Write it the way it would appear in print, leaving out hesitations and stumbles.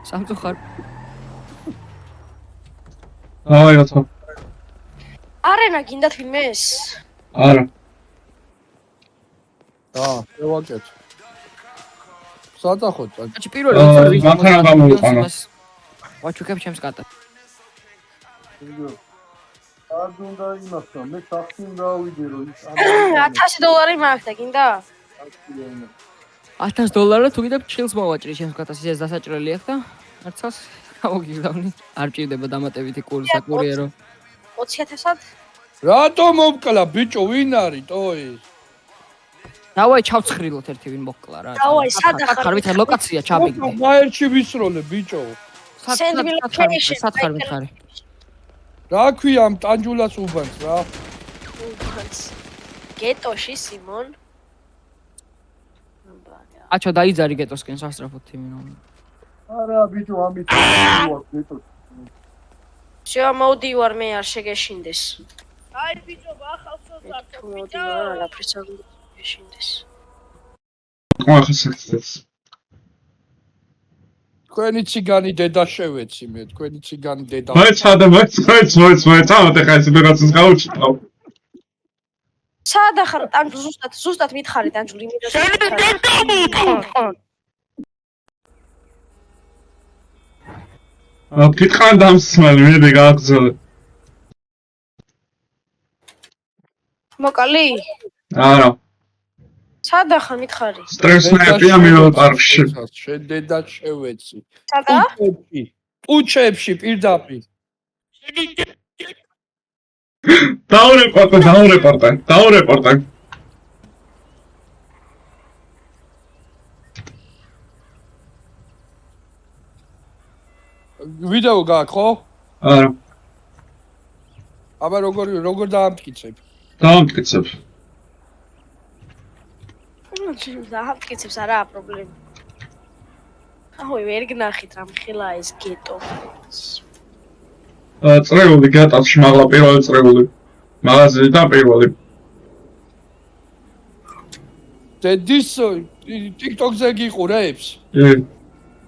სამწუხარ. აი რატო? არენა გინდათ ფილმეს? არა. შევაკეთ. საწახოთ. აჩი პირველი უწევი ვინ მანქანა გამოვიყვანა. ვაჩუქებ ჩემს კატა. არ უნდა იმასთან, მე სახში დავიდე რომ ის $1000 მაქვს და გინდა? $1000 თუ კიდევ ჩილს მოვაჭრი ჩემს კატას ის დასაჭრელი აქვს და არცას გავგიგდავნი. არ ჭირდება დამატებითი საკურიერო. 20000-ად? რატო მომკლა ბიჭო ვინ არის ტოი? დავაი ჩავცხრილოთ ერთი ვინ მოკლა რა. დავაი სადახარ ვიცი ლოკაცია ჩაბიგდი. მაერჩი ვისროლე ბიჭო. სათხარ მითხარი. რა ქვია ამ ტანჯულას უბანს რა? გეტოში სიმონ. აჩო დაიძარი გეტოსკენ სასწრაფოდ თიმინო. არა ბიჭო ამით ვარ გეტო. შევა მოვდივარ მე არ შეგეშინდეს. აი ბიჭო ახალსოს არ თუ მოვდივარ არაფერს არ შეგეშინდეს. ყოახსეცეს. თქვენი ციგანი დედა შევეცი მე თქვენი ციგანი დედა. მოეცადა მოეცადა ხა ეს რაღაცას გავუჩიტავ. სადახარ ტანჯულ ზუსტად მითხარი ტანჯული იმედად. ფიტყან დამსმელი მე გააგზავნე. მოკალი? არა. სადახარ მითხარი? სტრესნაირია მივალ პარკში. შენ დედა შევეცი. სადა? ტუჩებში პირდაპირ. დაურეპორტე. ვიდეო გაქვს ხო? არა. აბა როგორ დაამტკიცებ? დაამტკიცებ. დაამტკიცებს არაა პრობლემა. აჰოი ვერ გნახით რამ ხელა ეს გეტო. წრეული გატაცში მაღლა პირველი წრეული. მაღაზია და პირველი. დედის TikTok-ზე გიყურებს? კი.